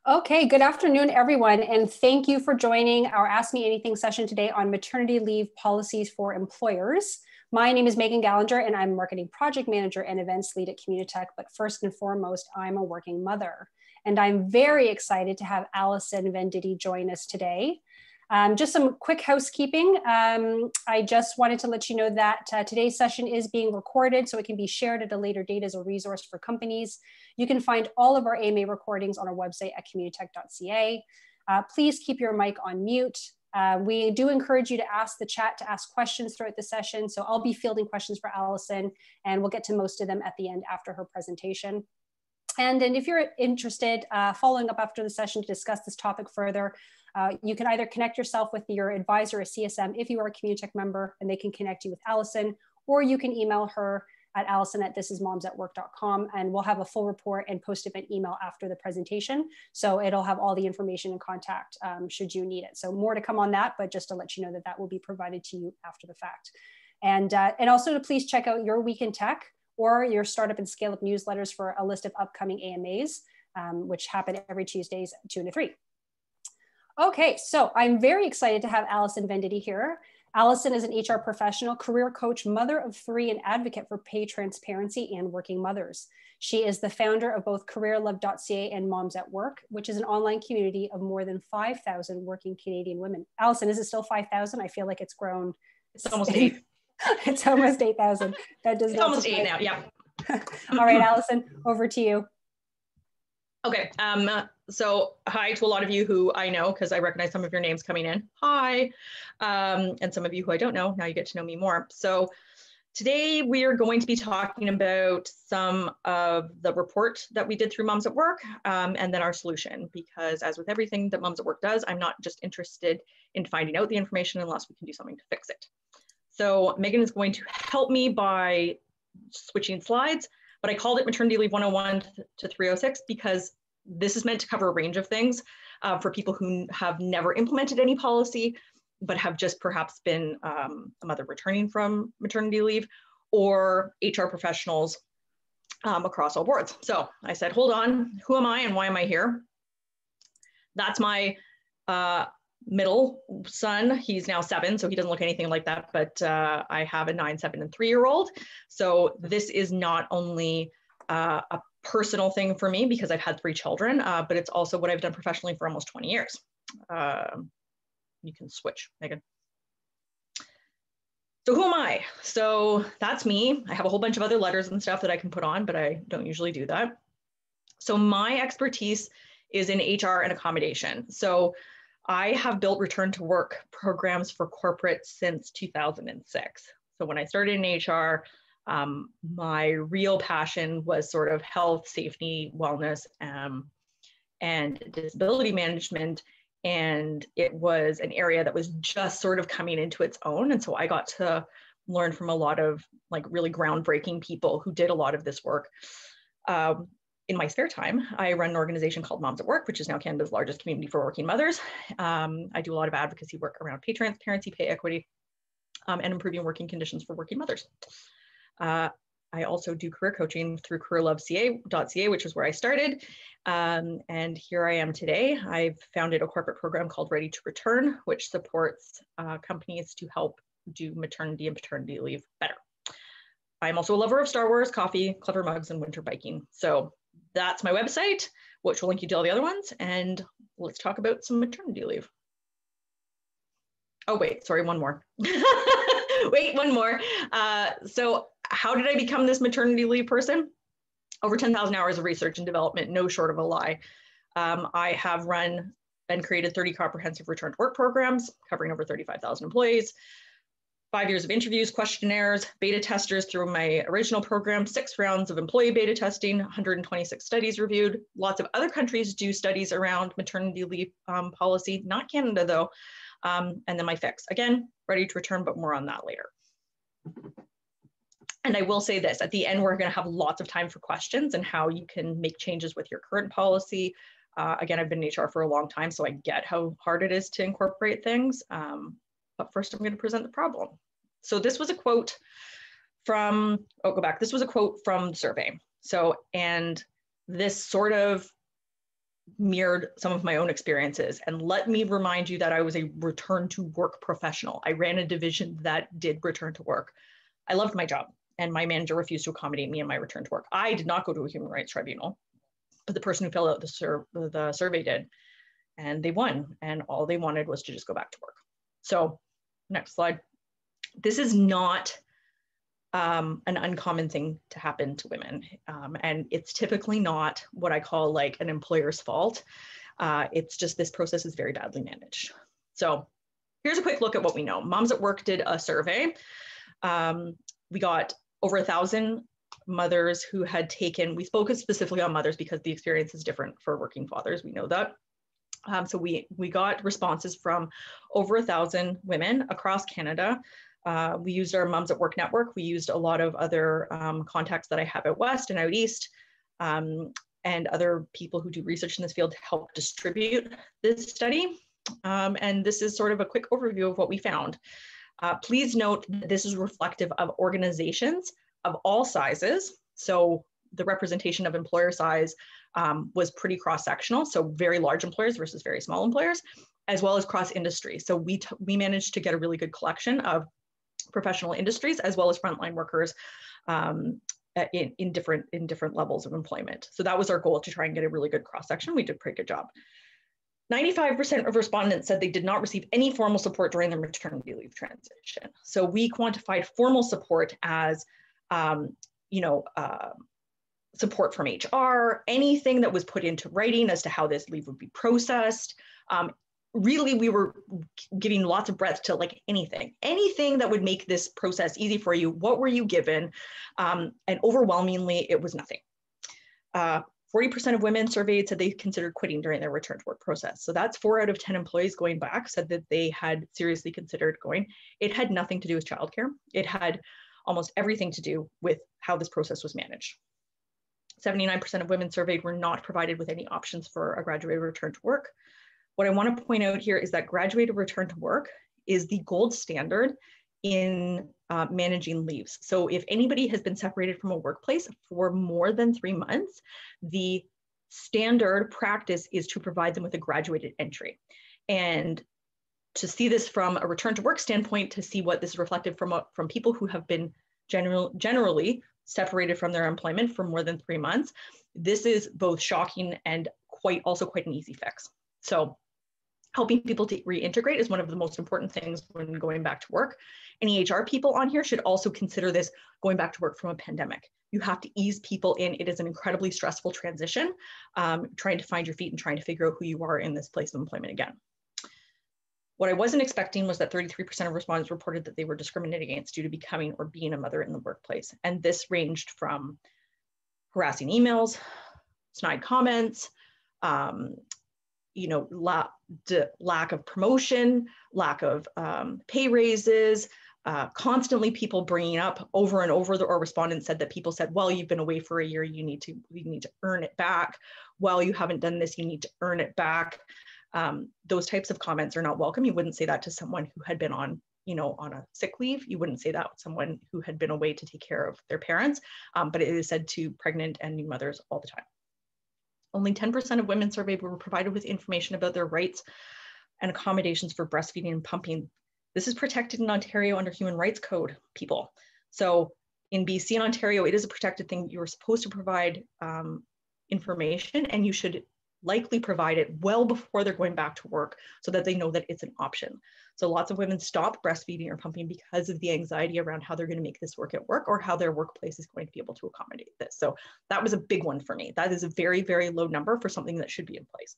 Okay, good afternoon, everyone, and thank you for joining our Ask Me Anything session today on maternity leave policies for employers. My name is Megan Gallinger, and I'm Marketing Project Manager and Events Lead at Communitech, but first and foremost, I'm a working mother. And I'm very excited to have Allison Venditti join us today. Just some quick housekeeping. I just wanted to let you know that today's session is being recorded, so it can be shared at a later date as a resource for companies. You can find all of our AMA recordings on our website at communitech.ca. Please keep your mic on mute. We do encourage you to ask the chat to ask questions throughout the session. So I'll be fielding questions for Allison, and we'll get to most of them at the end after her presentation. And if you're interested, following up after the session to discuss this topic further, you can either connect yourself with your advisor or CSM if you are a Communitech member, and they can connect you with Allison, or you can email her at allison@thisismomsatwork.com, and we'll have a full report and post-event email after the presentation. So it'll have all the information and contact should you need it. So more to come on that, but just to let you know that that will be provided to you after the fact. And also to please check out Your Week in Tech or your Startup and Scale Up newsletters for a list of upcoming AMAs, which happen every Tuesdays, 2 to 3. Okay, so I'm very excited to have Allison Venditti here. Allison is an HR professional, career coach, mother of 3, and advocate for pay transparency and working mothers. She is the founder of both careerlove.ca and Moms at Work, which is an online community of more than 5,000 working Canadian women. Allison, is it still 5,000? I feel like it's grown. It's almost 8. It's almost 8,000. That does it's not almost 8 now, yeah. All right, Allison, over to you. Okay, so hi to a lot of you who I know, because I recognize some of your names coming in. Hi, and some of you who I don't know, now you get to know me more. So today we are going to be talking about some of the report that we did through Moms at Work, and then our solution, because as with everything that Moms at Work does, I'm not just interested in finding out the information unless we can do something to fix it. So Megan is going to help me by switching slides, but I called it Maternity Leave 101 to 306 because this is meant to cover a range of things for people who have never implemented any policy, but have just perhaps been a mother returning from maternity leave, or HR professionals across all boards. So I said, hold on, who am I and why am I here? That's my middle son. He's now 7, so he doesn't look anything like that, but I have a 9, 7, and 3-year-old. So this is not only a personal thing for me because I've had 3 children, but it's also what I've done professionally for almost 20 years. You can switch, Megan. So who am I? So that's me. I have a whole bunch of other letters and stuff that I can put on, but I don't usually do that. So my expertise is in HR and accommodation. So I have built return to work programs for corporates since 2006. So when I started in HR, my real passion was sort of health, safety, wellness, and disability management. And it was an area that was just sort of coming into its own. And so I got to learn from a lot of like really groundbreaking people who did a lot of this work. In my spare time, I run an organization called Moms at Work, which is now Canada's largest community for working mothers. I do a lot of advocacy work around pay transparency, pay equity, and improving working conditions for working mothers. I also do career coaching through careerlove.ca, which is where I started. And here I am today. I've founded a corporate program called ReadyTurn, which supports companies to help do maternity and paternity leave better. I'm also a lover of Star Wars, coffee, clever mugs, and winter biking. So that's my website, which will link you to all the other ones. And let's talk about some maternity leave. Oh, wait, sorry, one more. Wait, one more. So how did I become this maternity leave person? Over 10,000 hours of research and development, no short of a lie. I have run and created 30 comprehensive return to work programs covering over 35,000 employees. 5 years of interviews, questionnaires, beta testers through my original program, 6 rounds of employee beta testing, 126 studies reviewed. Lots of other countries do studies around maternity leave policy, not Canada though. And then my fix, again, ready to return, but more on that later. And I will say this, at the end, we're gonna have lots of time for questions and how you can make changes with your current policy. Again, I've been in HR for a long time, so I get how hard it is to incorporate things. But first I'm gonna present the problem. So this was a quote from, this was a quote from the survey. So, and this sort of mirrored some of my own experiences. And let me remind you that I was a return to work professional. I ran a division that did return to work. I loved my job, and my manager refused to accommodate me in my return to work. I did not go to a human rights tribunal, but the person who filled out the survey did, and they won. And all they wanted was to just go back to work. So next slide. This is not an uncommon thing to happen to women. And it's typically not what I call like an employer's fault. It's just this process is very badly managed. So here's a quick look at what we know. Moms at Work did a survey. We got over 1,000 mothers who had taken, we focused specifically on mothers because the experience is different for working fathers. We know that. So we got responses from over 1,000 women across Canada. We used our Moms at Work network. We used a lot of other contacts that I have out west and out east, and other people who do research in this field to help distribute this study. And this is sort of a quick overview of what we found. Please note that this is reflective of organizations of all sizes. So the representation of employer size was pretty cross-sectional. So very large employers versus very small employers, as well as cross-industry. So we managed to get a really good collection of professional industries as well as frontline workers in different levels of employment. So that was our goal, to try and get a really good cross-section. We did a pretty good job. 95% of respondents said they did not receive any formal support during their maternity leave transition. So we quantified formal support as support from HR, anything that was put into writing as to how this leave would be processed. Really, we were giving lots of breadth to like anything that would make this process easy for you. What were you given? And overwhelmingly, it was nothing. 40% of women surveyed said they considered quitting during their return to work process. So that's 4 out of 10 employees going back said that they had seriously considered going. It had nothing to do with childcare. It had almost everything to do with how this process was managed. 79% of women surveyed were not provided with any options for a graduated return to work. What I want to point out here is that graduated return to work is the gold standard in managing leaves. So if anybody has been separated from a workplace for more than 3 months, the standard practice is to provide them with a graduated entry. And to see this from a return to work standpoint, to see what this is reflected from people who have been generally separated from their employment for more than 3 months, this is both shocking and also quite an easy fix. So helping people to reintegrate is one of the most important things when going back to work. Any HR people on here should also consider this going back to work from a pandemic. You have to ease people in. It is an incredibly stressful transition, trying to find your feet and trying to figure out who you are in this place of employment again. What I wasn't expecting was that 33% of respondents reported that they were discriminated against due to becoming or being a mother in the workplace. And this ranged from harassing emails, snide comments, lack of promotion, lack of pay raises, constantly people bringing up over and over, or respondents said that people said, well, you've been away for a year, you need to earn it back. Well, you haven't done this, you need to earn it back. Those types of comments are not welcome. You wouldn't say that to someone who had been on a sick leave. You wouldn't say that to someone who had been away to take care of their parents, but it is said to pregnant and new mothers all the time. Only 10% of women surveyed were provided with information about their rights and accommodations for breastfeeding and pumping. This is protected in Ontario under Human Rights Code, people. So in BC and Ontario, it is a protected thing. You're supposed to provide information, and you should likely provide it well before they're going back to work so that they know that it's an option. So lots of women stop breastfeeding or pumping because of the anxiety around how they're going to make this work at work or how their workplace is going to be able to accommodate this. So that was a big one for me. That is a very, very low number for something that should be in place.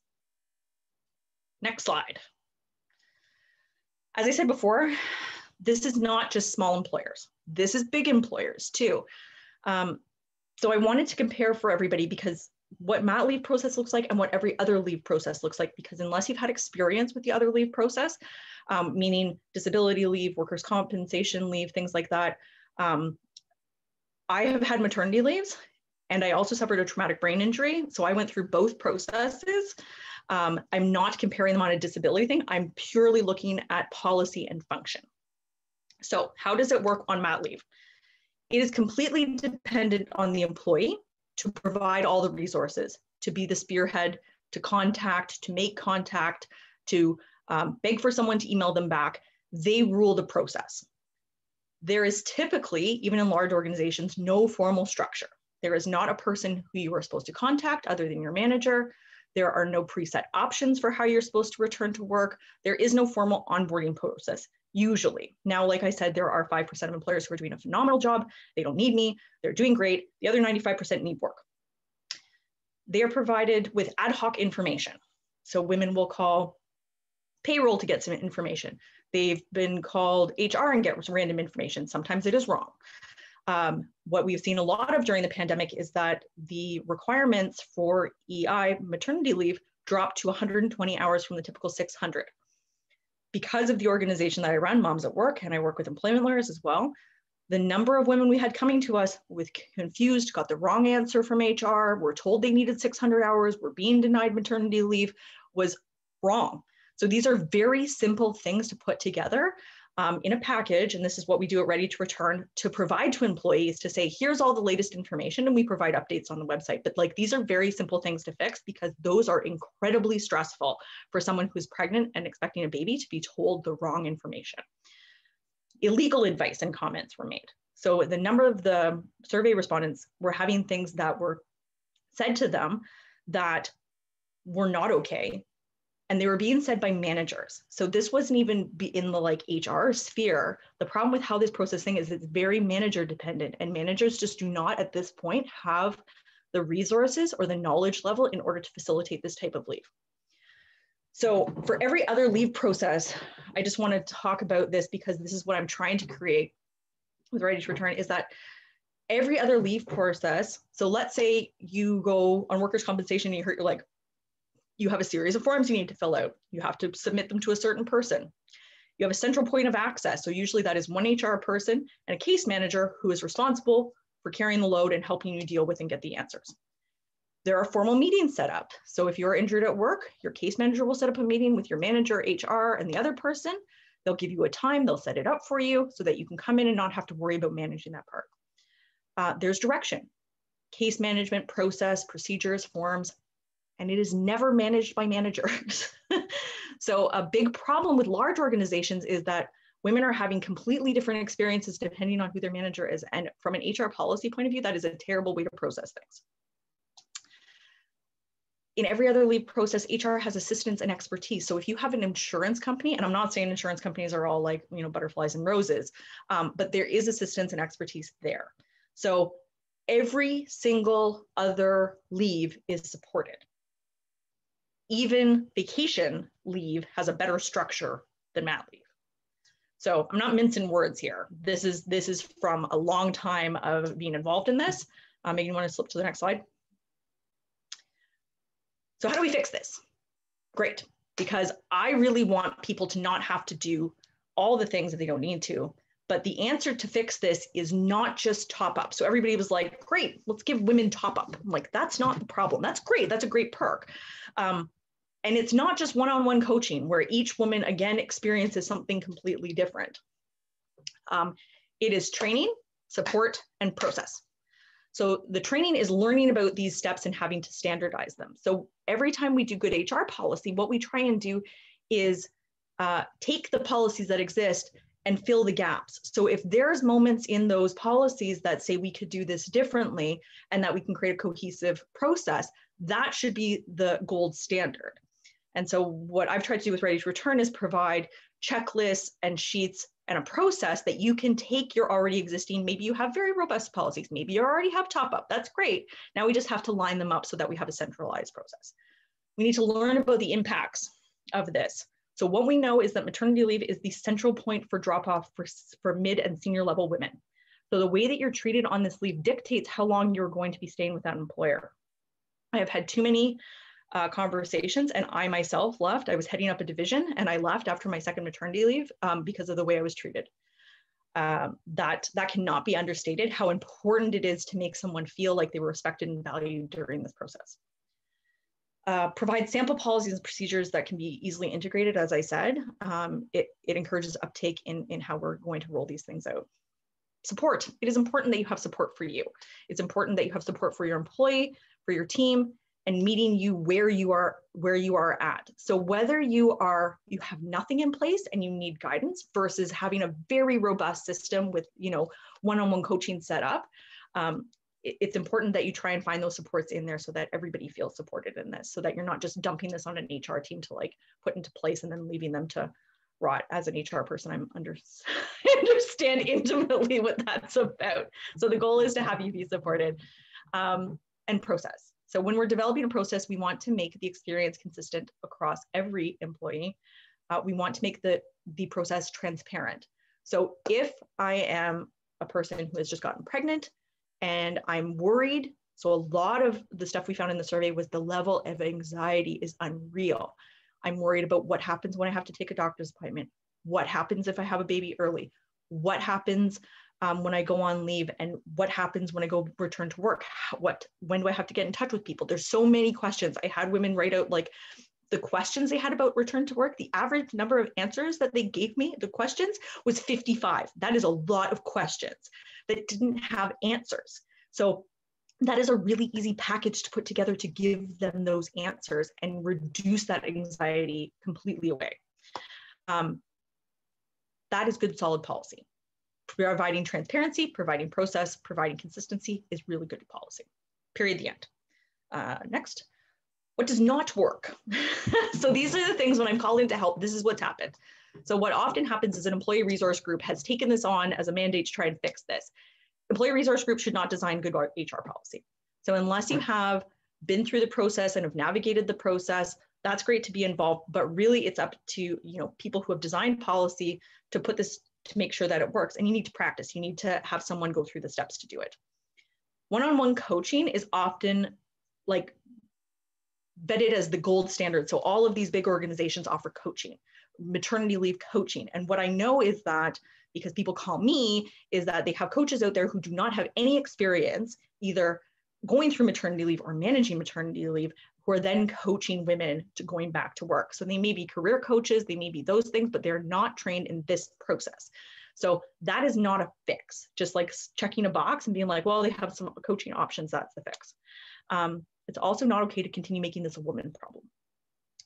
Next slide. As I said before, this is not just small employers. This is big employers too. So I wanted to compare for everybody, because what mat leave process looks like and what every other leave process looks like, because unless you've had experience with the other leave process, meaning disability leave, workers' compensation leave, things like that. I have had maternity leaves, and I also suffered a traumatic brain injury. So I went through both processes. I'm not comparing them on a disability thing. I'm purely looking at policy and function. So how does it work on mat leave? It is completely dependent on the employee to provide all the resources, to be the spearhead, to contact, to make contact, to beg for someone to email them back. They rule the process. There is typically, even in large organizations, no formal structure. There is not a person who you are supposed to contact other than your manager. There are no preset options for how you're supposed to return to work. There is no formal onboarding process, usually. Now, like I said, there are 5% of employers who are doing a phenomenal job. They don't need me. They're doing great. The other 95% need work. They are provided with ad hoc information. So women will call payroll to get some information. They've been called HR and get some random information. Sometimes it is wrong. What we've seen a lot of during the pandemic is that the requirements for EI maternity leave dropped to 120 hours from the typical 600. Because of the organization that I run, Moms at Work, and I work with employment lawyers as well, the number of women we had coming to us with confused, got the wrong answer from HR, were told they needed 600 hours, were being denied maternity leave, was wrong. So these are very simple things to put together in a package, and this is what we do at ReadyTurn to provide to employees to say, here's all the latest information, and we provide updates on the website. But like, these are very simple things to fix because those are incredibly stressful for someone who's pregnant and expecting a baby to be told the wrong information. Illegal advice and comments were made. So the number of the survey respondents were having things that were said to them that were not okay. And they were being said by managers. So this wasn't even in the like HR sphere. The problem with how this processing is it's very manager dependent, and managers just do not at this point have the resources or the knowledge level in order to facilitate this type of leave. So for every other leave process, I just want to talk about this because this is what I'm trying to create with ReadyTurn is that every other leave process. So let's say you go on workers' compensation and you hurt your leg. You have a series of forms you need to fill out. You have to submit them to a certain person. You have a central point of access. So usually that is one HR person and a case manager who is responsible for carrying the load and helping you deal with and get the answers. There are formal meetings set up. So if you're injured at work, your case manager will set up a meeting with your manager, HR, and the other person. They'll give you a time, they'll set it up for you so that you can come in and not have to worry about managing that part. There's direction, case management, process, procedures, forms, and it is never managed by managers. So a big problem with large organizations is that women are having completely different experiences depending on who their manager is. And from an HR policy point of view, that is a terrible way to process things. In every other leave process, HR has assistance and expertise. So if you have an insurance company, and I'm not saying insurance companies are all like, you know, butterflies and roses, but there is assistance and expertise there. So every single other leave is supported. Even vacation leave has a better structure than mat leave. So I'm not mincing words here. This is from a long time of being involved in this. Maybe you want to slip to the next slide. So how do we fix this? Great, because I really want people to not have to do all the things that they don't need to, but the answer to fix this is not just top up. So everybody was like, great, let's give women top up. I'm like, that's not the problem. That's great, that's a great perk. And it's not just one-on-one coaching where each woman, again, experiences something completely different. It is training, support, and process. So the training is learning about these steps and having to standardize them. So every time we do good HR policy, what we try and do is take the policies that exist and fill the gaps. So if there's moments in those policies that say we could do this differently and that we can create a cohesive process, that should be the gold standard. And so what I've tried to do with ReadyTurn is provide checklists and sheets and a process that you can take your already existing, maybe you have very robust policies, maybe you already have top up, that's great. Now we just have to line them up so that we have a centralized process. We need to learn about the impacts of this. So what we know is that maternity leave is the central point for drop off for mid and senior level women. So the way that you're treated on this leave dictates how long you're going to be staying with that employer. I have had too many conversations and I myself left. I was heading up a division and I left after my second maternity leave because of the way I was treated. That cannot be understated, how important it is to make someone feel like they were respected and valued during this process. Provide sample policies and procedures that can be easily integrated, as I said. It encourages uptake in how we're going to roll these things out. Support. It is important that you have support for you. It's important that you have support for your employee, for your team, and meeting you where you are at. So whether you have nothing in place and you need guidance versus having a very robust system with, one-on-one coaching set up, it's important that you try and find those supports in there so that everybody feels supported in this, so that you're not just dumping this on an HR team to like put into place and then leaving them to rot. As an HR person, I understand intimately what that's about. So the goal is to have you be supported, and process. So when we're developing a process, we want to make the experience consistent across every employee. We want to make the process transparent. So if I am a person who has just gotten pregnant and I'm worried, so a lot of the stuff we found in the survey was the level of anxiety is unreal. I'm worried about what happens when I have to take a doctor's appointment. What happens if I have a baby early? What happens when I go on leave, and what happens when I go return to work? When do I have to get in touch with people? There's so many questions. I had women write out like the questions they had about return to work. The average number of answers that they gave me, the questions, was 55. That is a lot of questions that didn't have answers. So that is a really easy package to put together to give them those answers and reduce that anxiety completely away. That is good, solid policy. Providing transparency, providing process, providing consistency is really good policy. Period, the end. Next. What does not work? So these are the things when I'm called in to help, this is what's happened. So what often happens is an employee resource group has taken this on as a mandate to try and fix this. Employee resource groups should not design good HR policy. So unless you have been through the process and have navigated the process, that's great to be involved, but really it's up to people who have designed policy to put this, to make sure that it works. And you need to practice. You need to have someone go through the steps to do it. One-on-one coaching is often like vetted as the gold standard. So all of these big organizations offer coaching, maternity leave coaching. And what I know is that, because people call me, is that they have coaches out there who do not have any experience either going through maternity leave or managing maternity leave, who are then coaching women to going back to work. So they may be career coaches, they may be those things, but they're not trained in this process. So that is not a fix, just like checking a box and being like, well, they have some coaching options, that's the fix. It's also not okay to continue making this a woman problem.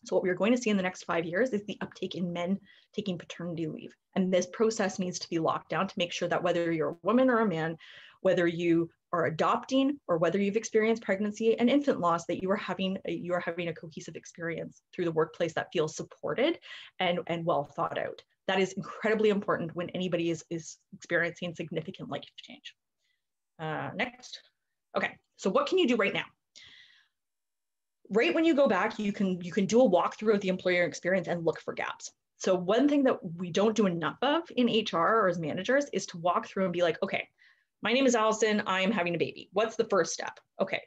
So what we're going to see in the next 5 years is the uptake in men taking paternity leave. And this process needs to be locked down to make sure that whether you're a woman or a man, whether you are adopting or whether you've experienced pregnancy and infant loss, that you are having a cohesive experience through the workplace that feels supported and well thought out. That is incredibly important when anybody is experiencing significant life change. Next. Okay, so what can you do right now? Right when you go back, you can do a walkthrough of the employer experience and look for gaps. So one thing that we don't do enough of in HR or as managers is to walk through and be like, okay, my name is Allison, I'm having a baby. What's the first step? Okay,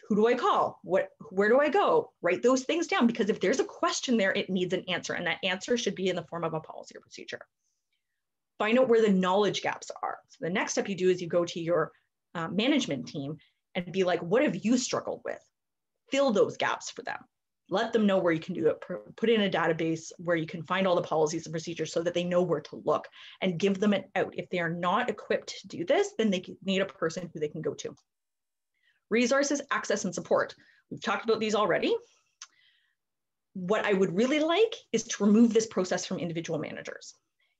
who do I call? Where do I go? Write those things down, because if there's a question there, it needs an answer, and that answer should be in the form of a policy or procedure. Find out where the knowledge gaps are. So the next step you do is you go to your management team and be like, what have you struggled with? Fill those gaps for them. Let them know where you can do it. Put in a database where you can find all the policies and procedures so that they know where to look, and give them an out. If they are not equipped to do this, then they need a person who they can go to. Resources, access, and support. We've talked about these already. What I would really like is to remove this process from individual managers.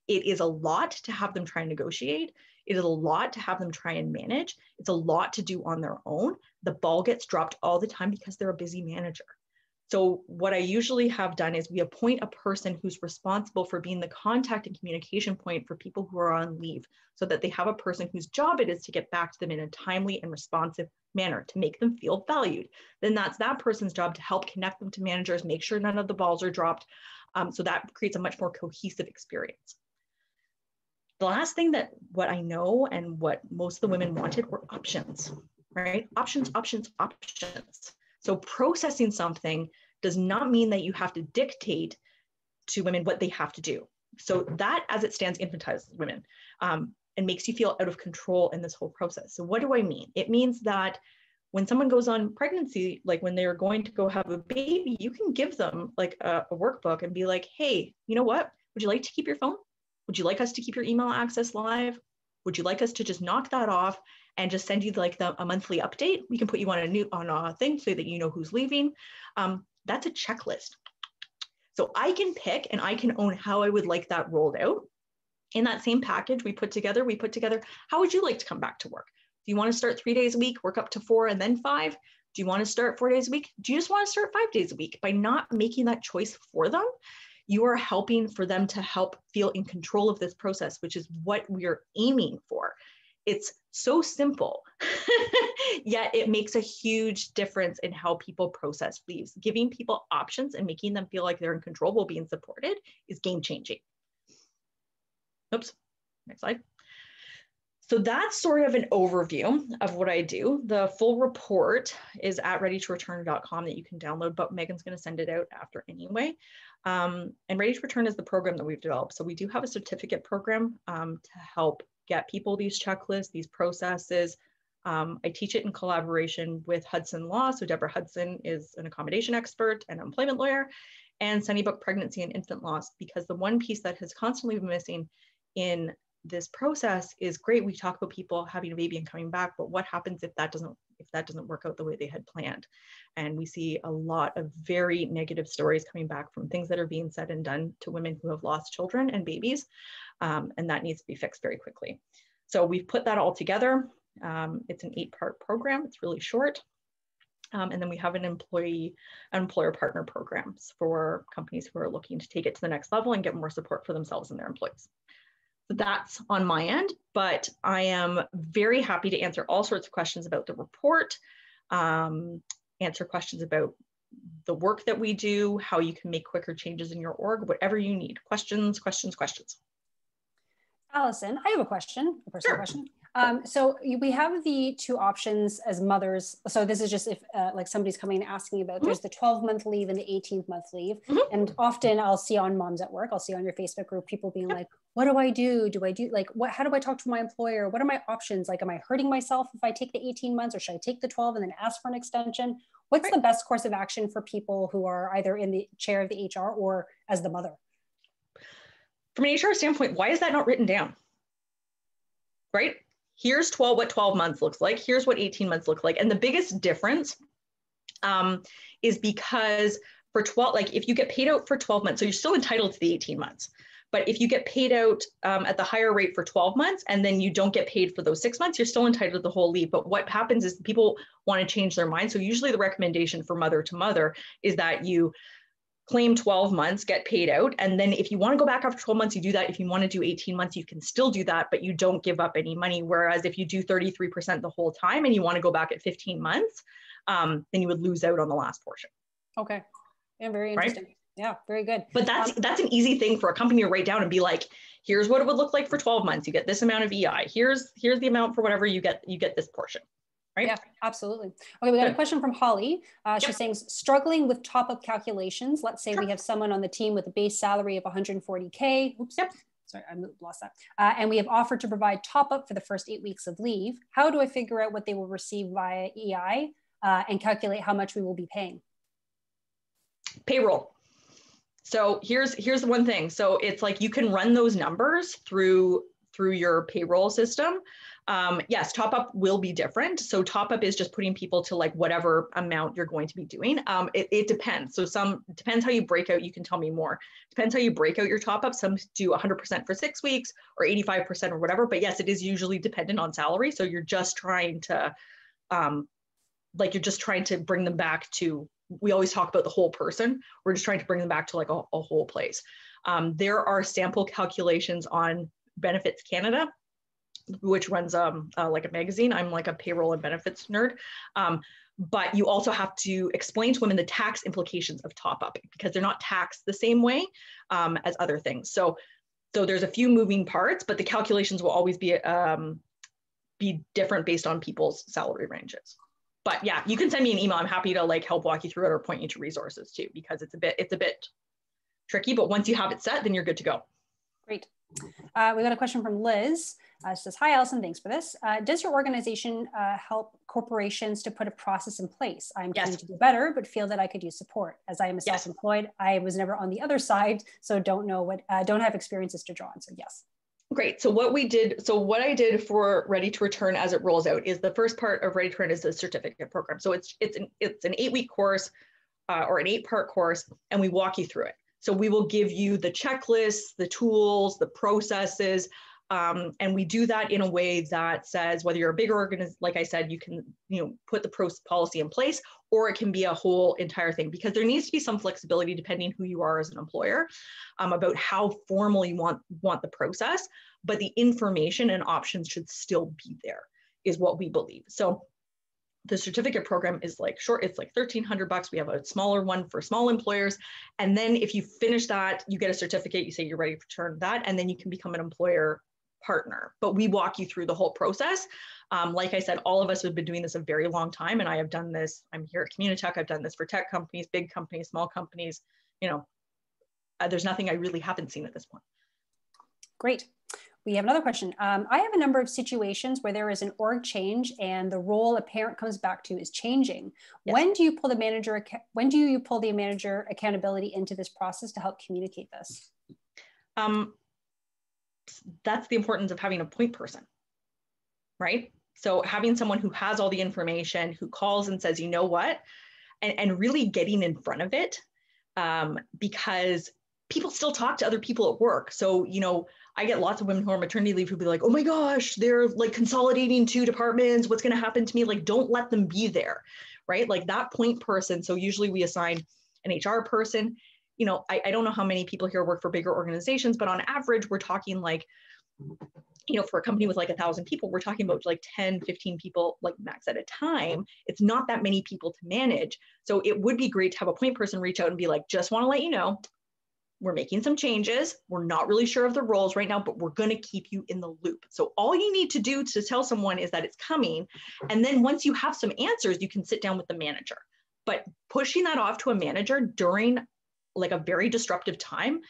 It is a lot to have them try and negotiate. It is a lot to have them try and manage. It's a lot to do on their own. The ball gets dropped all the time because they're a busy manager. So what I usually have done is we appoint a person who's responsible for being the contact and communication point for people who are on leave, so that they have a person whose job it is to get back to them in a timely and responsive manner to make them feel valued. Then that's that person's job to help connect them to managers, make sure none of the balls are dropped. So that creates a much more cohesive experience. The last thing that what I know and what most of the women wanted were options, right? Options, options, options. So processing something does not mean that you have to dictate to women what they have to do. So that, as it stands, infantilizes women and makes you feel out of control in this whole process. So what do I mean? It means that when someone goes on pregnancy, like when they're going to go have a baby, you can give them like a workbook and be like, hey, you know what? Would you like to keep your phone? Would you like us to keep your email access live? Would you like us to just knock that off and just send you like a monthly update. We can put you on a thing so that you know who's leaving. That's a checklist. So I can pick and I can own how I would like that rolled out. In that same package we put together, how would you like to come back to work? Do you want to start 3 days a week, work up to 4 and then 5? Do you want to start 4 days a week? Do you just want to start 5 days a week? By not making that choice for them, you are helping for them to help feel in control of this process, which is what we're aiming for. It's so simple, yet it makes a huge difference in how people process leaves. Giving people options and making them feel like they're in control while being supported is game changing. Oops, next slide. So that's sort of an overview of what I do. The full report is at readyturn.com that you can download, but Megan's going to send it out after anyway. And Ready to Return is the program that we've developed. So we do have a certificate program to help get people these checklists, these processes. I teach it in collaboration with Hudson Law. So Deborah Hudson is an accommodation expert and employment lawyer, and Sunnybook Pregnancy and Infant Loss, because the one piece that has constantly been missing in this process is great. We talk about people having a baby and coming back, but what happens if that doesn't work out the way they had planned? And we see a lot of very negative stories coming back from things that are being said and done to women who have lost children and babies. And that needs to be fixed very quickly. So we've put that all together. It's an 8-part program. It's really short. And then we have an employer partner programs for companies who are looking to take it to the next level and get more support for themselves and their employees. So that's on my end, but I am very happy to answer all sorts of questions about the report, answer questions about the work that we do, how you can make quicker changes in your org, whatever you need. Questions. Allison, I have a question, a personal Sure. question. So we have the 2 options as mothers. So this is just if like somebody's coming and asking about, there's the 12-month leave and the 18-month leave. And often I'll see on Moms at Work, I'll see on your Facebook group, people being like, what do I do? How do I talk to my employer? What are my options? Like, am I hurting myself if I take the 18 months, or should I take the 12 and then ask for an extension? What's the best course of action for people who are either in the chair of the HR or as the mother? From an HR standpoint, why is that not written down? Right? Here's what 12 months looks like. Here's what 18 months look like. And the biggest difference is because for 12, like if you get paid out for 12 months, so you're still entitled to the 18 months. But if you get paid out at the higher rate for 12 months and then you don't get paid for those 6 months, you're still entitled to the whole leave. But what happens is people want to change their mind. So usually the recommendation for mother to mother is that you claim 12 months, get paid out. And then if you want to go back after 12 months, you do that. If you want to do 18 months, you can still do that, but you don't give up any money. Whereas if you do 33% the whole time and you want to go back at 15 months, then you would lose out on the last portion. Okay. Yeah, very interesting. Right? Yeah, very good. But that's an easy thing for a company to write down and be like, here's what it would look like for 12 months. You get this amount of EI. Here's the amount for whatever you get this portion. Right? Yeah, absolutely. Okay, we got a question from Holly. She's saying, struggling with top-up calculations. Let's say we have someone on the team with a base salary of 140K. Oops, sorry, I lost that. And we have offered to provide top-up for the first 8 weeks of leave. How do I figure out what they will receive via EI and calculate how much we will be paying? Payroll. So here's the one thing. So it's like you can run those numbers through your payroll system. Yes, top-up will be different. So top-up is just putting people to like whatever amount you're going to be doing. It depends. So depends how you break out. You can tell me more. Depends how you break out your top-up. Some do 100% for 6 weeks or 85% or whatever. But yes, it is usually dependent on salary. So you're just trying to, bring them back to, we always talk about the whole person. We're just trying to bring them back to like a whole place. There are sample calculations on Benefits Canada, which runs like a magazine. I'm like a payroll and benefits nerd. But you also have to explain to women the tax implications of top-up because they're not taxed the same way as other things. So there's a few moving parts, but the calculations will always be different based on people's salary ranges. But yeah, you can send me an email. I'm happy to like help walk you through it or point you to resources too, because it's a bit tricky, but once you have it set, then you're good to go. Great. We got a question from Liz. She says, hi, Allison, thanks for this. Does your organization help corporations to put a process in place? I'm keen to do better, but feel that I could use support. As I am a self-employed, I was never on the other side, so don't have experiences to draw on, so yes. Great. So what I did for Ready to Return as it rolls out is the first part of Ready to Return is the certificate program. So it's an 8-week course or an 8-part course, and we walk you through it. So we will give you the checklists, the tools, the processes, and we do that in a way that says whether you're a bigger organization, like I said, you can put the policy in place, or it can be a whole entire thing, because there needs to be some flexibility depending who you are as an employer about how formal you want the process, but the information and options should still be there, is what we believe. So the certificate program is like short, it's like $1,300. We have a smaller one for small employers. And then if you finish that, you get a certificate, you say you're ready to return that, and then you can become an employer partner. But we walk you through the whole process. Like I said, all of us have been doing this a very long time, and I have done this. I'm here at Communitech. I've done this for tech companies, big companies, small companies. There's nothing I really haven't seen at this point. Great. We have another question. I have a number of situations where there is an org change and the role a parent comes back to is changing. Yes. When do you pull the manager accountability into this process to help communicate this? That's the importance of having a point person, right? So having someone who has all the information, who calls and says, you know what, and really getting in front of it, because people still talk to other people at work. So, I get lots of women who are on maternity leave who'll be like, oh my gosh, they're like consolidating 2 departments. What's going to happen to me? Like, don't let them be there, right? Like that point person. So usually we assign an HR person. I don't know how many people here work for bigger organizations, but on average, we're talking like, for a company with like 1,000 people, we're talking about like 10, 15 people, like max at a time. It's not that many people to manage. So it would be great to have a point person reach out and be like, just want to let you know, we're making some changes. We're not really sure of the roles right now, but we're going to keep you in the loop. So all you need to do to tell someone is that it's coming. And then once you have some answers, you can sit down with the manager. But pushing that off to a manager during like a very disruptive time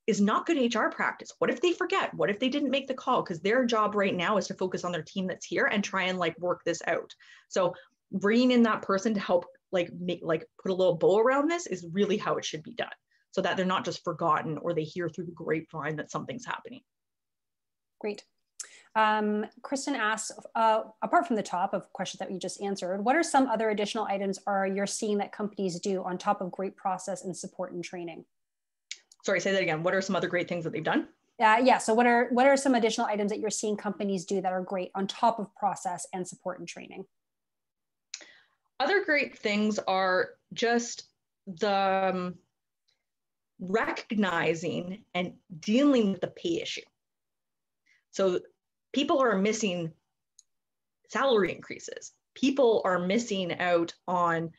is not good HR practice. What if they forget? What if they didn't make the call? Because their job right now is to focus on their team that's here and try and like work this out. So bringing in that person to help put a little bow around this is really how it should be done, so that they're not just forgotten or they hear through the grapevine that something's happening. Great. Kristen asks, apart from the top of questions that you just answered, what are some other additional items you're seeing that companies do on top of great process and support and training? Sorry, say that again. What are some other great things that they've done? Yeah. So what are some additional items that you're seeing companies do that are great on top of process and support and training? Other great things are just the recognizing and dealing with the pay issue. So people are missing salary increases. People are missing out on,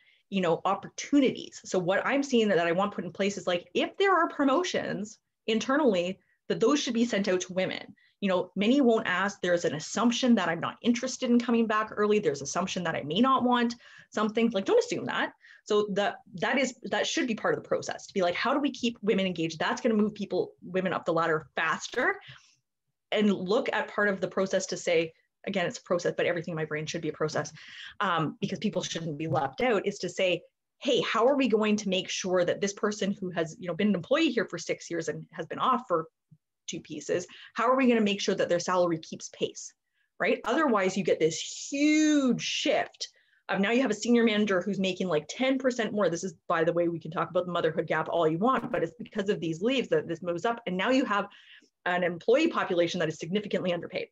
opportunities. So what I'm seeing that I want put in place is like, if there are promotions internally, that those should be sent out to women. Many won't ask. There's an assumption that I'm not interested in coming back early. There's assumption that I may not want something. Like, don't assume that. So that should be part of the process, to be like, how do we keep women engaged? That's going to move women up the ladder faster. And look at part of the process to say, again, it's a process, but everything in my brain should be a process, because people shouldn't be left out, is to say, hey, how are we going to make sure that this person who has been an employee here for 6 years and has been off for 2 pieces, how are we going to make sure that their salary keeps pace, right? Otherwise, you get this huge shift of now you have a senior manager who's making like 10% more. This is, by the way, we can talk about the motherhood gap all you want, but it's because of these leaves that this moves up. And now you have an employee population that is significantly underpaid.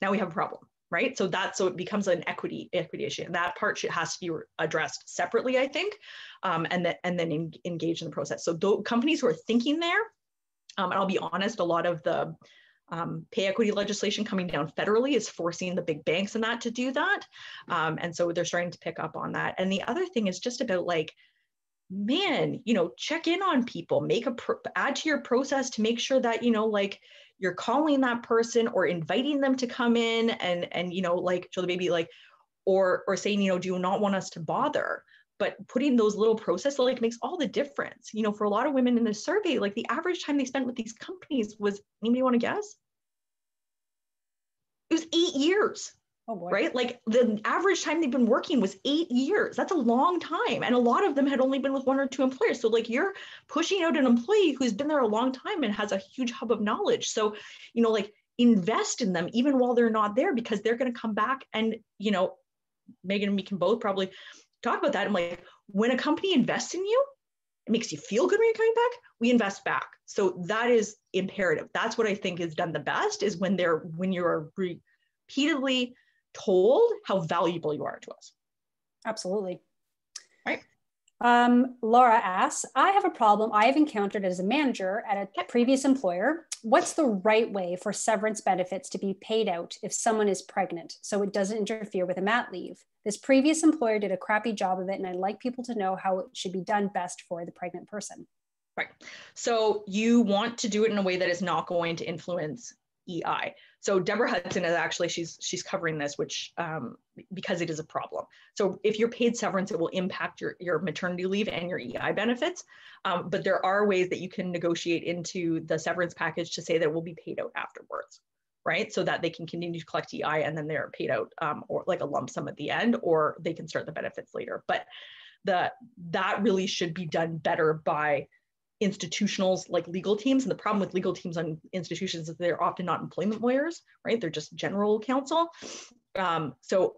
Now we have a problem, right? So it becomes an equity issue. And that part has to be addressed separately, I think, and then engage in the process. So companies who are thinking there, and I'll be honest, a lot of the pay equity legislation coming down federally is forcing the big banks and that to do that. And so they're starting to pick up on that. And the other thing is just about like, man, check in on people, add to your process to make sure that, you're calling that person or inviting them to come in and show the baby, or saying, do you not want us to bother? But putting those little processes makes all the difference. For a lot of women in this survey, the average time they spent with these companies was, anybody want to guess? It was 8 years. Oh boy. Right? Like the average time they've been working was 8 years. That's a long time. And a lot of them had only been with 1 or 2 employers. So like you're pushing out an employee who's been there a long time and has a huge hub of knowledge. So, like invest in them even while they're not there, because they're going to come back. And, Megan and me can both probably talk about that. I'm like, when a company invests in you, it makes you feel good when you're coming back, we invest back. So that is imperative. That's what I think is done the best, is when you're repeatedly told how valuable you are to us. Absolutely. Right. Laura asks, I have a problem I have encountered as a manager at a previous employer. What's the right way for severance benefits to be paid out if someone is pregnant, so it doesn't interfere with a mat leave? This previous employer did a crappy job of it, and I'd like people to know how it should be done best for the pregnant person. Right. So you want to do it in a way that is not going to influence EI. So Deborah Hudson is actually, she's covering this, which because it is a problem. So if you're paid severance, it will impact your maternity leave and your EI benefits. But there are ways that you can negotiate into the severance package to say that it will be paid out afterwards, right? So that they can continue to collect EI and then they're paid out or like a lump sum at the end, or they can start the benefits later. But that really should be done better by institutionals like legal teams. And the problem with legal teams on institutions is they're often not employment lawyers, right? They're just general counsel. So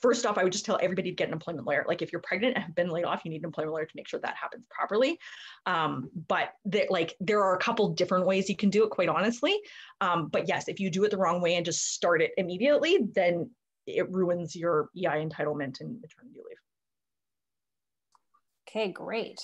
first off, I would just tell everybody to get an employment lawyer. Like if you're pregnant and have been laid off, you need an employment lawyer to make sure that happens properly. But there are a couple different ways you can do it, quite honestly. But yes, if you do it the wrong way and just start it immediately, then it ruins your EI entitlement and maternity leave. Okay, great.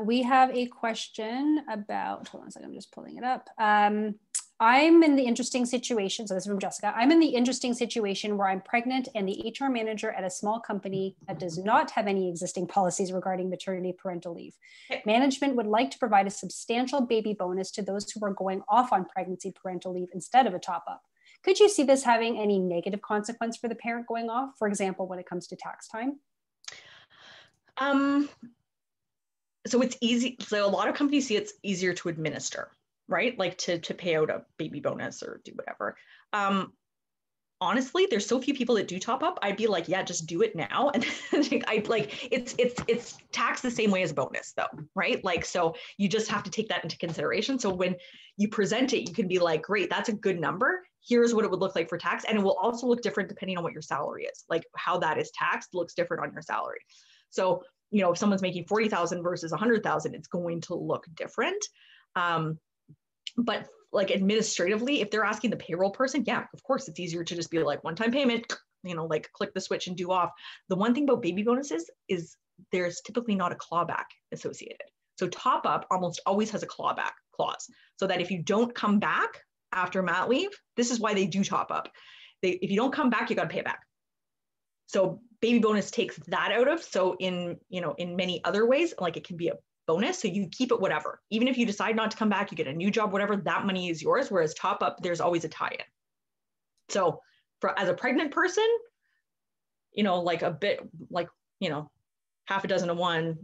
We have a question about, hold on a second, I'm just pulling it up. I'm in the interesting situation, so this is from Jessica. I'm in the interesting situation where I'm pregnant and the HR manager at a small company that does not have any existing policies regarding maternity parental leave. Management would like to provide a substantial baby bonus to those who are going off on pregnancy parental leave instead of a top-up. Could you see this having any negative consequence for the parent going off, for example, when it comes to tax time? So it's easy. So a lot of companies see it's easier to administer, right? Like to pay out a baby bonus or do whatever. Honestly, there's so few people that do top up. I'd be like, yeah, just do it now. And it's taxed the same way as bonus though, right? Like, so you just have to take that into consideration. So when you present it, you can be like, great, that's a good number. Here's what it would look like for tax. And it will also look different depending on what your salary is. Like how that is taxed looks different on your salary. So if someone's making 40,000 versus 100,000, it's going to look different. But like administratively, if they're asking the payroll person, yeah, of course, it's easier to just be like one-time payment, like click the switch and do off. The one thing about baby bonuses is there's typically not a clawback associated. So top up almost always has a clawback clause, so that if you don't come back after mat leave, this is why they do top up. If you don't come back, you got to pay it back. So baby bonus takes that out of. So in many other ways, like it can be a bonus. So you keep it whatever. Even if you decide not to come back, you get a new job, whatever, that money is yours. Whereas top up, there's always a tie-in. So as a pregnant person, like a bit like, half a dozen of one,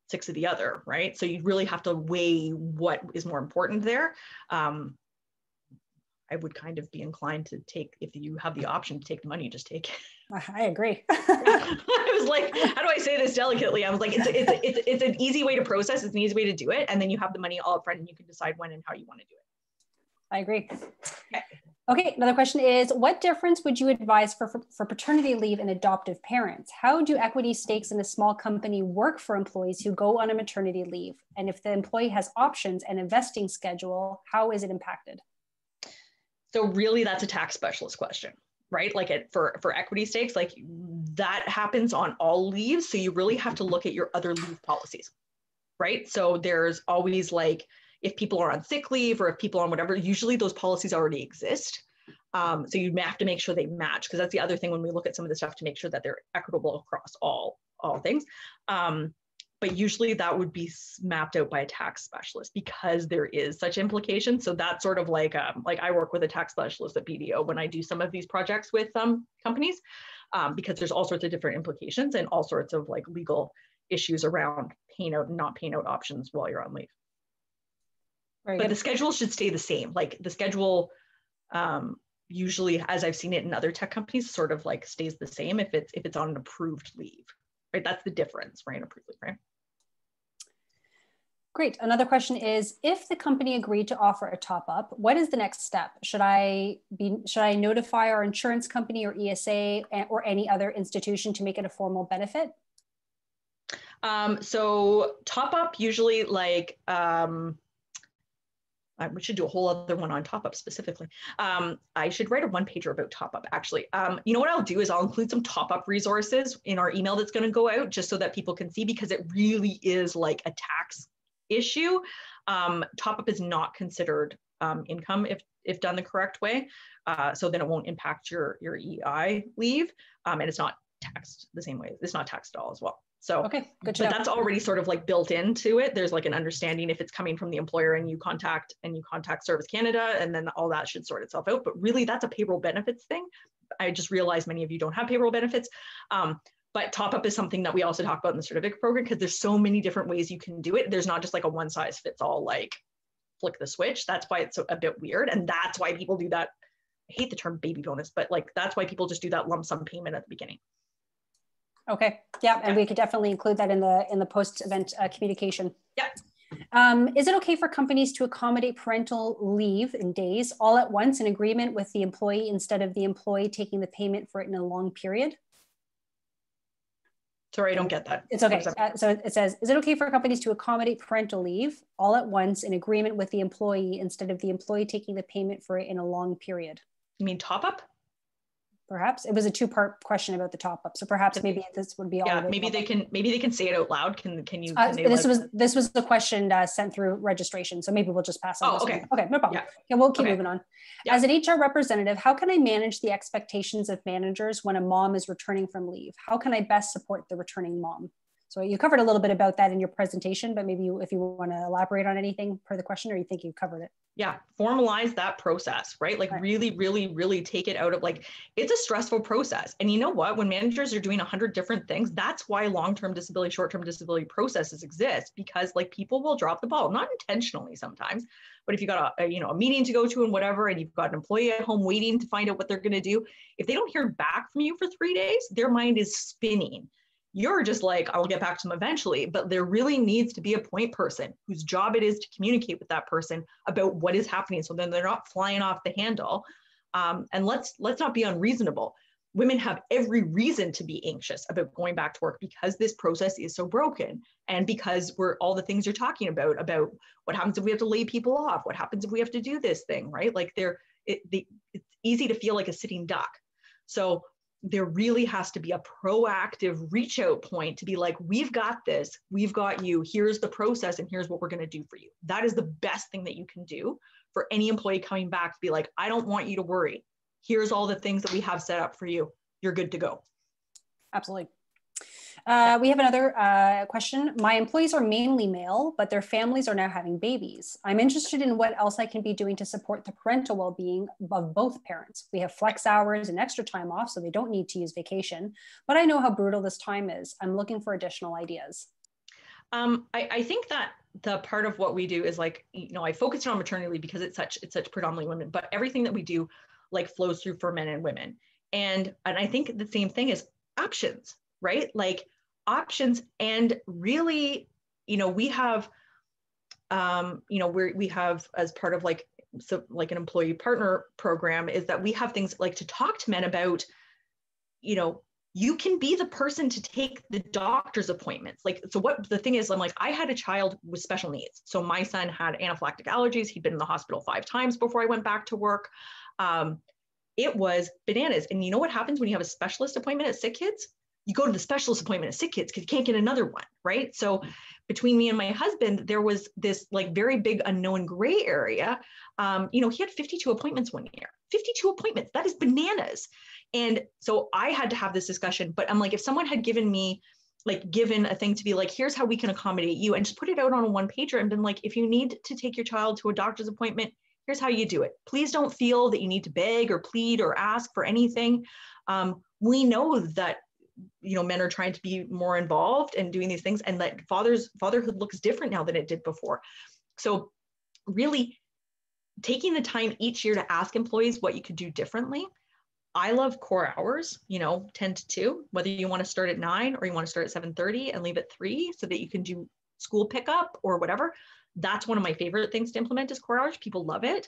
6 of the other, right? So you really have to weigh what is more important there. I would kind of be inclined to take, if you have the option to take the money, just take it. I agree. I was like, how do I say this delicately? I was like, it's an easy way to process. It's an easy way to do it. And then you have the money all up front and you can decide when and how you want to do it. I agree. Okay, another question is, what difference would you advise for paternity leave and adoptive parents? How do equity stakes in a small company work for employees who go on a maternity leave? And if the employee has options and a vesting schedule, how is it impacted? So really that's a tax specialist question, right? Like for equity stakes, like that happens on all leaves. So you really have to look at your other leave policies, right? So there's always like, if people are on sick leave or if people are on whatever, usually those policies already exist. So you have to make sure they match, because that's the other thing when we look at some of the stuff, to make sure that they're equitable across all things. But usually that would be mapped out by a tax specialist because there is such implication. So that's sort of like I work with a tax specialist at BDO when I do some of these projects with companies, because there's all sorts of different implications and all sorts of like legal issues around paying out and not paying out options while you're on leave. But the schedule should stay the same. Like the schedule, usually, as I've seen it in other tech companies, sort of like stays the same if it's on an approved leave, right? That's the difference, right? An approved leave, right? Great. Another question is, if the company agreed to offer a top up, what is the next step? Should I notify our insurance company or ESA or any other institution to make it a formal benefit? So top up usually like, we should do a whole other one on top up specifically. I should write a one pager about top up actually. You know what I'll do is I'll include some top up resources in our email that's going to go out just so that people can see, because it really is like a tax issue. Top up is not considered income if done the correct way. So then it won't impact your EI leave, and it's not taxed the same way. It's not taxed at all as well. So, okay, good to know. But that's already sort of like built into it. There's like an understanding if it's coming from the employer and you contact Service Canada, and then all that should sort itself out. But really that's a payroll benefits thing. I just realized many of you don't have payroll benefits. But top up is something that we also talk about in the certificate program, because there's so many different ways you can do it. There's not just like a one size fits all, like flick the switch. That's why it's a bit weird. And that's why people do that. I hate the term baby bonus, but like, that's why people just do that lump sum payment at the beginning. Okay. Yeah. And we could definitely include that in the post-event communication. Yeah. Is it okay for companies to accommodate parental leave in days all at once in agreement with the employee instead of the employee taking the payment for it in a long period? Sorry, I don't get that. It's okay. So it says, is it okay for companies to accommodate parental leave all at once in agreement with the employee instead of the employee taking the payment for it in a long period? You mean top up? Perhaps it was a two-part question about the top up, so perhaps maybe this would be all. Yeah, maybe they can say it out loud. Can you? This was the question sent through registration, so maybe we'll just pass on. Oh, okay. Okay, no problem. Yeah. Okay, we'll keep moving on. Yeah. As an HR representative, how can I manage the expectations of managers when a mom is returning from leave? How can I best support the returning mom? So you covered a little bit about that in your presentation, but maybe if you want to elaborate on anything per the question, or you think you covered it. Yeah, formalize that process, right? Like really, really, really take it out of like, it's a stressful process. And you know what, when managers are doing 100 different things, that's why long-term disability, short-term disability processes exist, because like people will drop the ball, not intentionally sometimes, but if you got a meeting to go to and whatever, and you've got an employee at home waiting to find out what they're going to do, if they don't hear back from you for 3 days, their mind is spinning. You're just like, I'll get back to them eventually, but there really needs to be a point person whose job it is to communicate with that person about what is happening. So then they're not flying off the handle. And let's not be unreasonable. Women have every reason to be anxious about going back to work because this process is so broken. And because all the things you're talking about what happens if we have to lay people off, what happens if we have to do this thing, right? Like it's easy to feel like a sitting duck. So there really has to be a proactive reach out point to be like, we've got this, we've got you, here's the process, and here's what we're going to do for you. That is the best thing that you can do for any employee coming back, to be like, I don't want you to worry. Here's all the things that we have set up for you. You're good to go. Absolutely. We have another question. My employees are mainly male, but their families are now having babies. I'm interested in what else I can be doing to support the parental well-being of both parents. We have flex hours and extra time off, so they don't need to use vacation, but I know how brutal this time is. I'm looking for additional ideas. I think that the part of what we do is like, I focused on maternity leave because it's such predominantly women, but everything that we do like flows through for men and women. And I think the same thing is options, right? Like options. And really, we have, we have as part of like an employee partner program, is that we have things like to talk to men about, you can be the person to take the doctor's appointments. Like, so what the thing is, I'm like, I had a child with special needs. So my son had anaphylactic allergies. He'd been in the hospital 5 times before I went back to work. It was bananas. And you know what happens when you have a specialist appointment at Sick Kids? You go to the specialist appointment at Sick Kids because you can't get another one, right? So between me and my husband, there was this like very big unknown gray area. He had 52 appointments one year, 52 appointments. That is bananas. And so I had to have this discussion, but I'm like, if someone had given a thing to be like, here's how we can accommodate you, and just put it out on a one pager and been like, if you need to take your child to a doctor's appointment, here's how you do it. Please don't feel that you need to beg or plead or ask for anything. We know that, men are trying to be more involved and doing these things, and that fatherhood looks different now than it did before. So really, taking the time each year to ask employees what you could do differently. I love core hours, 10 to 2, whether you want to start at 9 or you want to start at 7:30 and leave at 3 so that you can do school pickup or whatever. That's one of my favorite things to implement is core hours. People love it.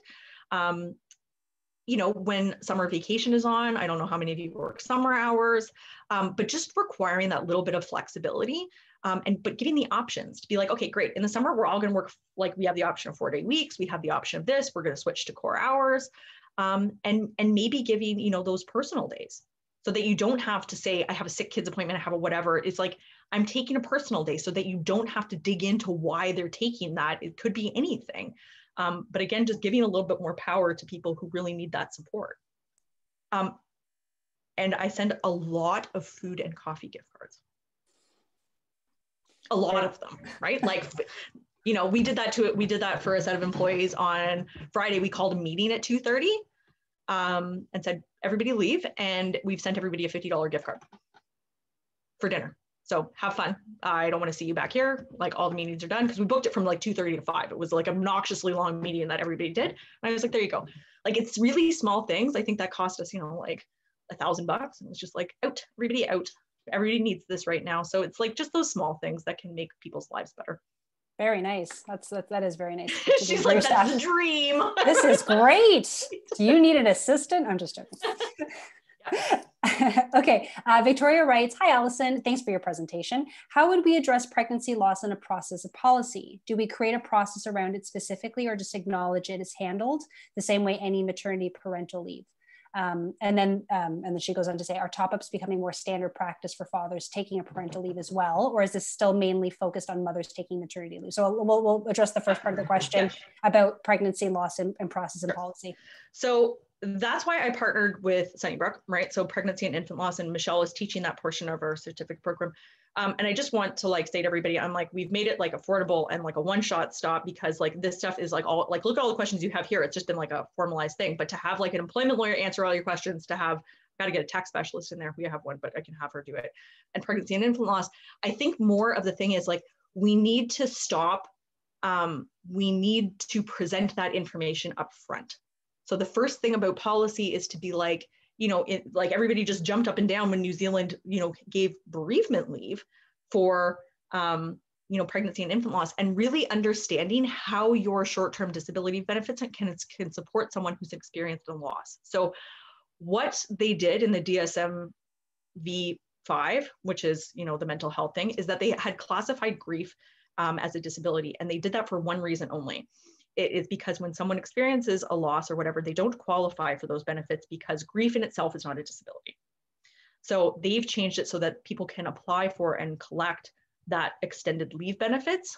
When summer vacation is on, I don't know how many of you work summer hours, but just requiring that little bit of flexibility but giving the options to be like, okay, great. In the summer, we're all going to work, like we have the option of 4-day weeks. We have the option of this, we're going to switch to core hours and maybe giving, those personal days so that you don't have to say, I have a sick kids appointment, I have a whatever. It's like, I'm taking a personal day so that you don't have to dig into why they're taking that. It could be anything. But again, just giving a little bit more power to people who really need that support. And I send a lot of food and coffee gift cards. A lot of them, right? Like, we did that for a set of employees on Friday. We called a meeting at 2:30 and said, everybody leave. And we've sent everybody a $50 gift card for dinner. So have fun. I don't want to see you back here. Like all the meetings are done because we booked it from like 2:30 to 5. It was like obnoxiously long meeting that everybody did. And I was like, there you go. Like it's really small things. I think that cost us, like $1,000. And it's just like everybody out. Everybody needs this right now. So it's like just those small things that can make people's lives better. Very nice. That is very nice. She's like, that's a dream. This is great. Do you need an assistant? I'm just joking. Okay. Victoria writes, hi, Allison. Thanks for your presentation. How would we address pregnancy loss in a process of policy? Do we create a process around it specifically or just acknowledge it is handled the same way any maternity parental leave? And then she goes on to say, are top-ups becoming more standard practice for fathers taking a parental leave as well? Or is this still mainly focused on mothers taking maternity leave? So we'll address the first part of the question about pregnancy loss and process and policy. So that's why I partnered with Sunnybrook, right? So pregnancy and infant loss, and Michelle is teaching that portion of our certificate program. And I just want to like say to everybody, I'm like, we've made it like affordable and like a one-shot stop because like this stuff is like all, like, look at all the questions you have here. It's just been like a formalized thing, but to have like an employment lawyer answer all your questions, to have, got to get a tax specialist in there. We have one, but I can have her do it. And pregnancy and infant loss. I think more of the thing is like, we need to stop. We need to present that information up front. So the first thing about policy is to be like, like everybody just jumped up and down when New Zealand, gave bereavement leave for, pregnancy and infant loss, and really understanding how your short-term disability benefits can support someone who's experienced a loss. So what they did in the DSM V5, which is, the mental health thing, is that they had classified grief as a disability. And they did that for one reason only. It is because when someone experiences a loss or whatever, they don't qualify for those benefits because grief in itself is not a disability. So they've changed it so that people can apply for and collect that extended leave benefits,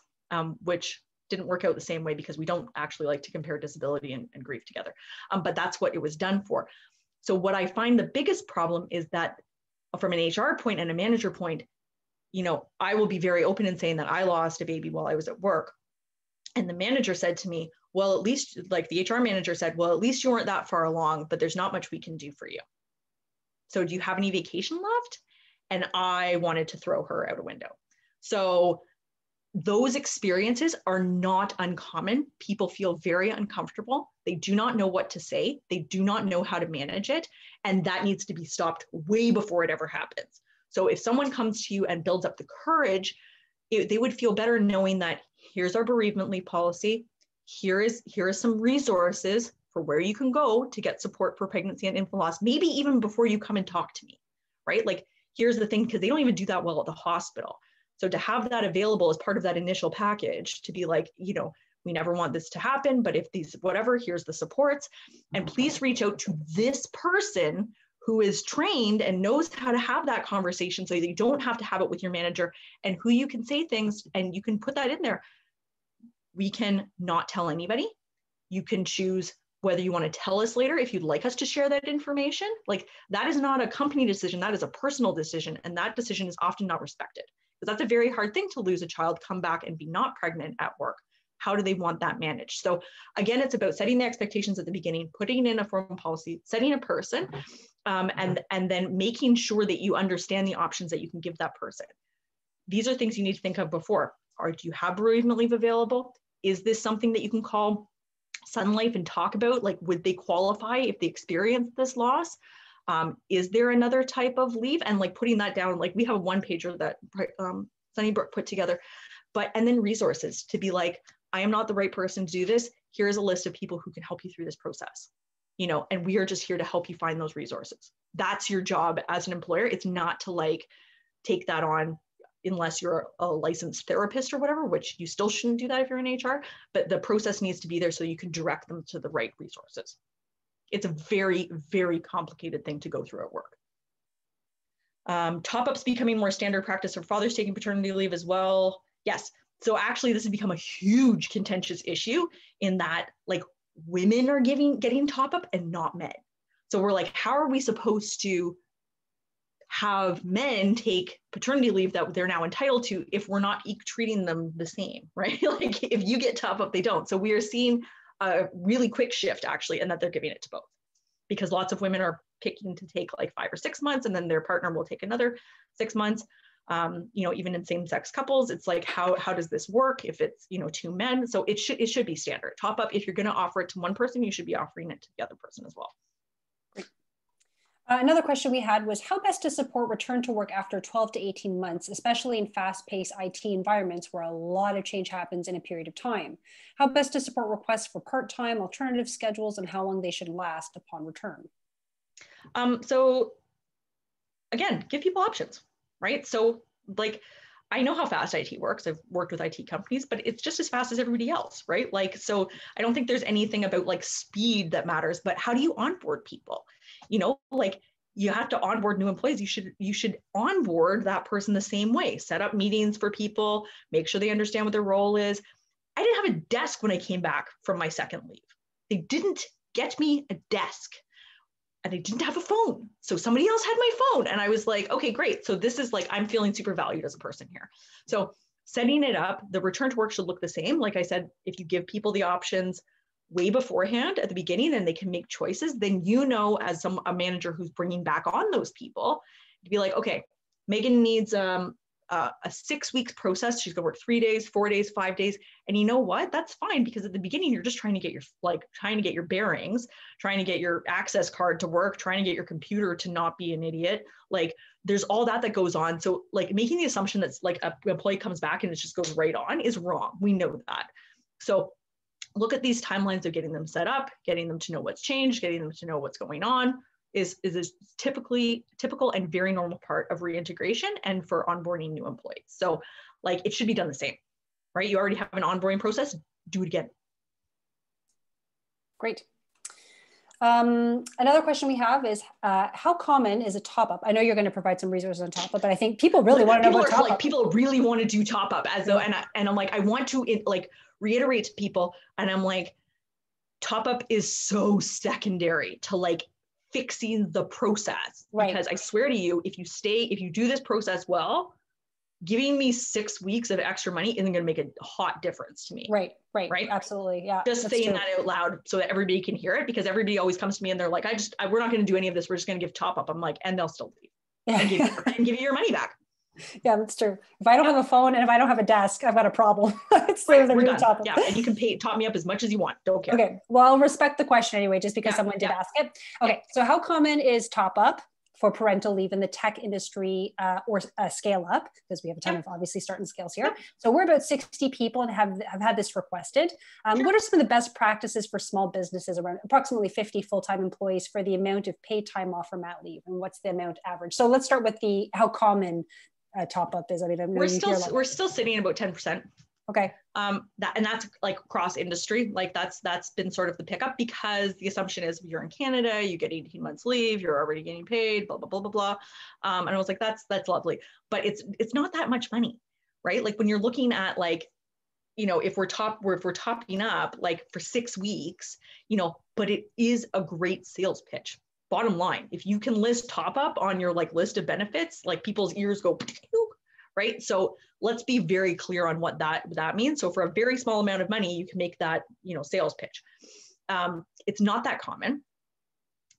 which didn't work out the same way because we don't actually like to compare disability and grief together. But that's what it was done for. So what I find the biggest problem is that from an HR point and a manager point, I will be very open in saying that I lost a baby while I was at work. And the manager said to me, well, at least, like the HR manager said, well, at least you weren't that far along, but there's not much we can do for you. So do you have any vacation left? And I wanted to throw her out a window. So those experiences are not uncommon. People feel very uncomfortable. They do not know what to say. They do not know how to manage it. And that needs to be stopped way before it ever happens. So if someone comes to you and builds up the courage, they would feel better knowing that here's our bereavement leave policy. Here are some resources for where you can go to get support for pregnancy and infant loss, maybe even before you come and talk to me, right? Like, here's the thing, because they don't even do that well at the hospital. So to have that available as part of that initial package, to be like, we never want this to happen, but if these, whatever, here's the supports. And please reach out to this person who is trained and knows how to have that conversation so that you don't have to have it with your manager, and who you can say things, and you can put that in there. We can not tell anybody. You can choose whether you want to tell us later if you'd like us to share that information. Like, that is not a company decision, that is a personal decision, and that decision is often not respected. Because that's a very hard thing to lose a child, come back and be not pregnant at work. How do they want that managed? So again, it's about setting the expectations at the beginning, putting in a formal policy, setting a person, and then making sure that you understand the options that you can give that person. These are things you need to think of before. Do you have bereavement leave available? Is this something that you can call Sun Life and talk about, like, would they qualify if they experience this loss? Is there another type of leave? And like putting that down, like we have a one pager that Sunnybrook put together, and then resources to be like, I am not the right person to do this. Here's a list of people who can help you through this process, and we are just here to help you find those resources. That's your job as an employer. It's not to like take that on unless you're a licensed therapist or whatever, which you still shouldn't do that if you're in HR, but the process needs to be there so you can direct them to the right resources. It's a very, very complicated thing to go through at work. Top-ups becoming more standard practice for fathers taking paternity leave as well. Yes, so actually this has become a huge contentious issue in that like women are getting top-up and not men. So we're like, how are we supposed to have men take paternity leave that they're now entitled to if we're not treating them the same, right? Like if you get top-up, they don't. So we are seeing a really quick shift actually, and that they're giving it to both, because lots of women are picking to take like 5 or 6 months, and then their partner will take another 6 months. Even in same-sex couples, it's like, how does this work if it's, 2 men? So it should be standard. Top up, if you're going to offer it to one person, you should be offering it to the other person as well. Another question we had was how best to support return to work after 12 to 18 months, especially in fast-paced IT environments where a lot of change happens in a period of time. How best to support requests for part-time, alternative schedules, and how long they should last upon return? So again, give people options, right? So like, I know how fast IT works. I've worked with IT companies, but it's just as fast as everybody else, right? Like, so I don't think there's anything about like speed that matters, but how do you onboard people? Like you have to onboard new employees. You should onboard that person the same way, set up meetings for people, make sure they understand what their role is. I didn't have a desk when I came back from my second leave. They didn't get me a desk. And I didn't have a phone. So somebody else had my phone. And I was like, okay, great. So this is like, I'm feeling super valued as a person here. So setting it up, the return to work should look the same. Like I said, if you give people the options way beforehand at the beginning and they can make choices, then as a manager who's bringing back on those people, to be like, okay, Megan needs a 6 weeks process. She's gonna work 3 days, 4 days, 5 days. And you know what? That's fine, because at the beginning, you're just trying to get your bearings, trying to get your access card to work, trying to get your computer to not be an idiot. Like there's all that goes on. So like making the assumption that's like an employee comes back and it just goes right on is wrong. We know that. So look at these timelines of getting them set up, getting them to know what's changed, getting them to know what's going on is a typical and very normal part of reintegration and for onboarding new employees. So like it should be done the same, right? You already have an onboarding process, do it again. Great. Another question we have is how common is a top-up? I know you're going to provide some resources on top-up, but I think people really want to know about top-up. People really want to do top-up as though, and I'm like, I want to reiterate to people, and I'm like, top-up is so secondary to like fixing the process, right? Because I swear to you, if you do this process well, giving me 6 weeks of extra money isn't going to make a hot difference to me. Right. Absolutely. Yeah. Just saying that out loud so that everybody can hear it, because everybody always comes to me and they're like, we're not going to do any of this. We're just going to give top up. I'm like, and they'll still leave and give you your money back. Yeah, that's true. If I don't have a phone and if I don't have a desk, I've got a problem. We're done. Top up. Yeah, and you can top me up as much as you want. Don't care. Okay. Well, I'll respect the question anyway, just because someone did ask it. Okay. So how common is top up for parental leave in the tech industry or scale up? Because we have a ton of obviously start and scales here. So we're about 60 people and have had this requested. What are some of the best practices for small businesses around approximately 50 full-time employees for the amount of paid time off or mat leave? And what's the amount average? So let's start with how common top up is. I mean, we're still sitting at about 10%. Okay. And that's like cross industry. Like that's been sort of the pickup, because the assumption is if you're in Canada, you get 18 months leave, you're already getting paid, blah, blah, blah, blah, blah. And I was like, that's lovely, but it's not that much money, right? Like when you're looking at like, if we're topping up like for 6 weeks, but it is a great sales pitch. Bottom line, if you can list top up on your like list of benefits, like people's ears go, right? So let's be very clear on what that means. So for a very small amount of money, you can make that, sales pitch. It's not that common,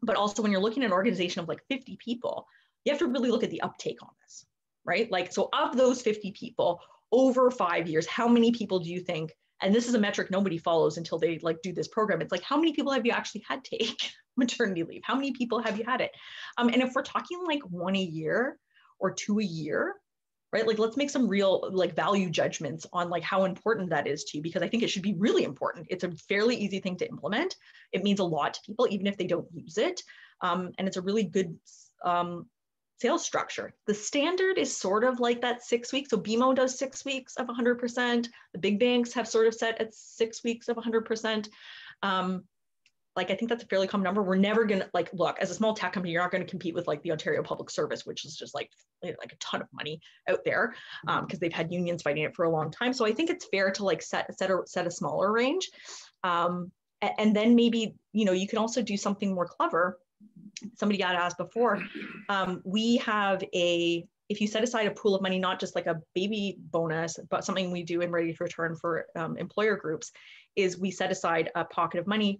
but also when you're looking at an organization of like 50 people, you have to really look at the uptake on this, right? Like, so of those 50 people over 5 years, how many people do you think And this is a metric nobody follows until they like do this program. It's like, how many people have you actually had take maternity leave? How many people have you had it? And if we're talking like 1 a year or 2 a year, right? Like, let's make some real like value judgments on like how important that is to you, because I think it should be really important. It's a fairly easy thing to implement. It means a lot to people, even if they don't use it. And it's a really good sales structure. The standard is sort of like that 6 weeks. So BMO does 6 weeks of 100%. The big banks have sort of set at 6 weeks of 100%. Like, I think that's a fairly common number. We're never going to like, look, as a small tech company, you're not going to compete with like the Ontario Public Service, which is just like a ton of money out there because they've had unions fighting it for a long time. So I think it's fair to like set a smaller range. And then maybe, you know, you can also do something more clever. Somebody got asked before, we have if you set aside a pool of money, not just like a baby bonus, but something we do in ReadyTurn for employer groups, is we set aside a pocket of money.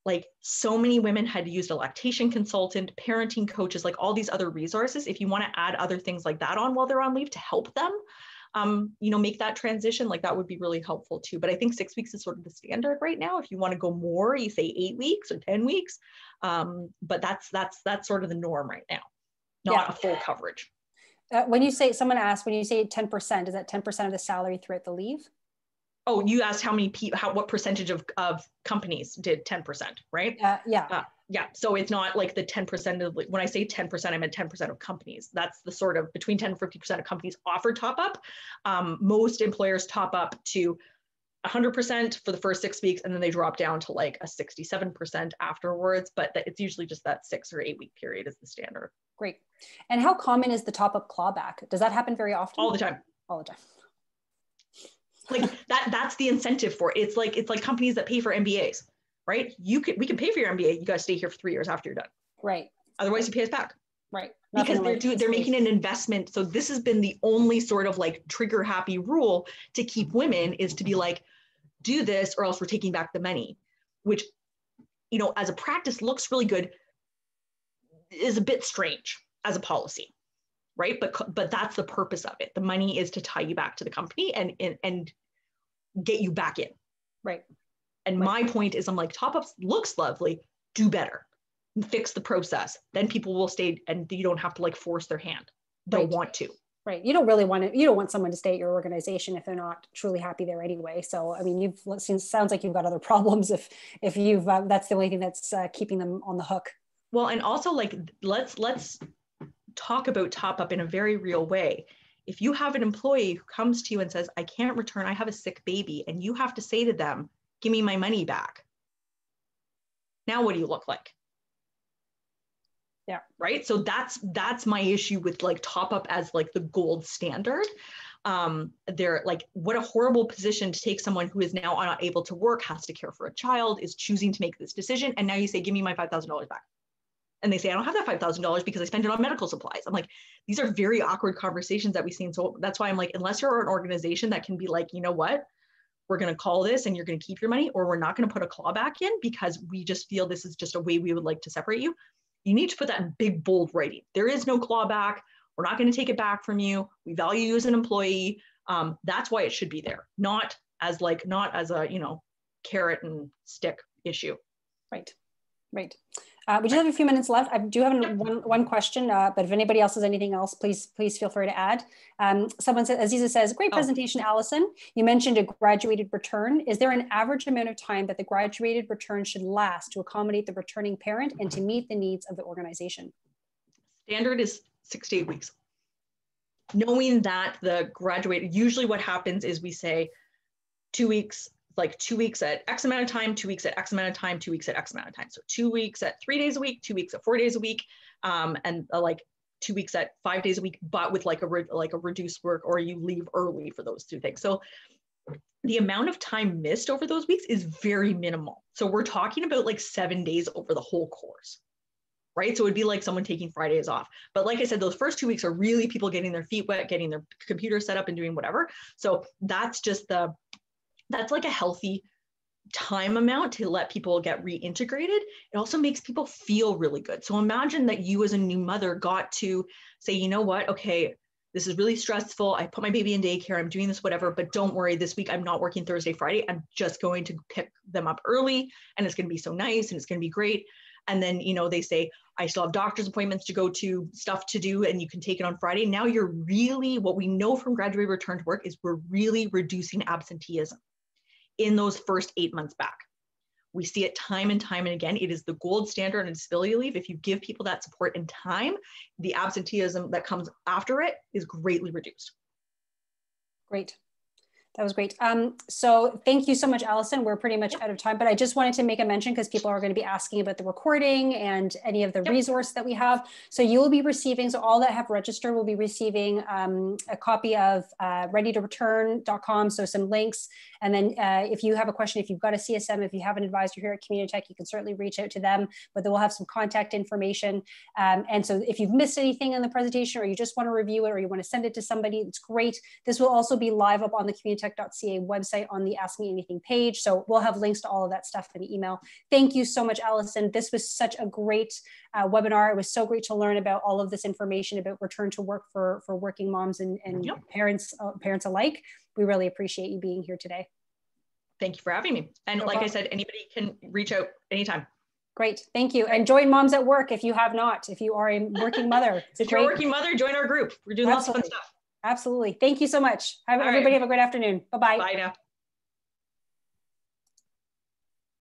Like, so many women had used a lactation consultant, parenting coaches, like all these other resources. If you want to add other things like that on while they're on leave to help them, you know, make that transition, like that would be really helpful too. But I think 6 weeks is sort of the standard right now. If you want to go more, you say 8 weeks or 10 weeks. But that's sort of the norm right now, not a full coverage. When you say, someone asked, when you say 10%, is that 10% of the salary throughout the leave? Oh, you asked how many people, what percentage of companies did 10%, right? Yeah. Yeah. So it's not like the 10% of, when I say 10%, I meant 10% of companies. That's the sort of between 10 and 50% of companies offer top up. Most employers top up to 100% for the first 6 weeks, and then they drop down to like a 67% afterwards. But it's usually just that 6 or 8 week period is the standard. Great. And how common is the top up clawback? Does that happen very often? All the time. All the time. Like that's the incentive for it. It's like companies that pay for MBAs, right? we can pay for your MBA. You got to stay here for 3 years after you're done. Right. Otherwise you pay us back. Right. Because they're making an investment. So this has been the only sort of like trigger happy rule to keep women, is to be like, do this or else we're taking back the money, which, you know, as a practice looks really good, is a bit strange as a policy. Right. But that's the purpose of it. The money is to tie you back to the company and get you back in. Right. And my point is, I'm like, top ups looks lovely, do better, fix the process. Then people will stay and you don't have to like force their hand. They'll want to. Right. You don't want someone to stay at your organization if they're not truly happy there anyway. So, I mean, sounds like you've got other problems if you've, that's the only thing that's keeping them on the hook. Well, and also like, let's talk about top up in a very real way. If you have an employee who comes to you and says, I can't return, I have a sick baby, and you have to say to them, give me my money back. Now, what do you look like? Yeah. Right. So that's my issue with like top up as like the gold standard. They're like, what a horrible position to take someone who is now unable to work, has to care for a child, is choosing to make this decision. And now you say, give me my $5,000 back. And they say, I don't have that $5,000 because I spent it on medical supplies. I'm like, these are very awkward conversations that we've seen. So that's why I'm like, unless you're an organization that can be like, you know what, we're going to call this and you're going to keep your money, or we're not going to put a clawback in because we just feel this is just a way we would like to separate you. You need to put that in big, bold writing. There is no clawback. We're not going to take it back from you. We value you as an employee. That's why it should be there, not as a, you know, carrot and stick issue. Right. Right. We just have a few minutes left. I do have one question, but if anybody else has anything else, please feel free to add. Someone says, Aziza says, great presentation, Allison. You mentioned a graduated return. Is there an average amount of time that the graduated return should last to accommodate the returning parent and to meet the needs of the organization? Standard is 6 to 8 weeks. Knowing that the graduated, usually what happens is we say 2 weeks, like 2 weeks at X amount of time, 2 weeks at X amount of time, 2 weeks at X amount of time. So 2 weeks at 3 days a week, 2 weeks at 4 days a week, and like 2 weeks at 5 days a week, but with like a reduced work, or you leave early for those two things. So the amount of time missed over those weeks is very minimal. So we're talking about like 7 days over the whole course, right? So it'd be like someone taking Fridays off. But like I said, those first 2 weeks are really people getting their feet wet, getting their computer set up and doing whatever. So that's like a healthy time amount to let people get reintegrated. It also makes people feel really good. So imagine that you as a new mother got to say, you know what, okay, this is really stressful. I put my baby in daycare. I'm doing this, whatever, but don't worry. This week, I'm not working Thursday, Friday. I'm just going to pick them up early and it's going to be so nice and it's going to be great. And then, you know, they say, I still have doctor's appointments to go to, stuff to do, and you can take it on Friday. Now you're really, what we know from graduated return to work is we're really reducing absenteeism in those first 8 months back. We see it time and time and again. It is the gold standard on disability leave. If you give people that support and time, the absenteeism that comes after it is greatly reduced. Great. That was great. So thank you so much, Allison. We're pretty much out of time, but I just wanted to make a mention because people are going to be asking about the recording and any of the resource that we have. So you will be receiving, so all that have registered will be receiving a copy of readyturn.com. So some links. And then if you have a question, if you've got a CSM, if you have an advisor here at Communitech, you can certainly reach out to them, but they will have some contact information. And so if you've missed anything in the presentation or you just want to review it or you want to send it to somebody, it's great. This will also be live up on the Communitech.ca website on the Ask Me Anything page. So we'll have links to all of that stuff in the email. Thank you so much, Allison. This was such a great webinar. It was so great to learn about all of this information about return to work for working moms and parents alike. We really appreciate you being here today. Thank you for having me. And like I said, anybody can reach out anytime. Great, thank you. And join Moms at Work if you have not, if you are a working mother. If you're a working mother, join our group. We're doing lots of fun stuff. Absolutely. Thank you so much. Everybody have a great afternoon. Bye-bye. Bye now.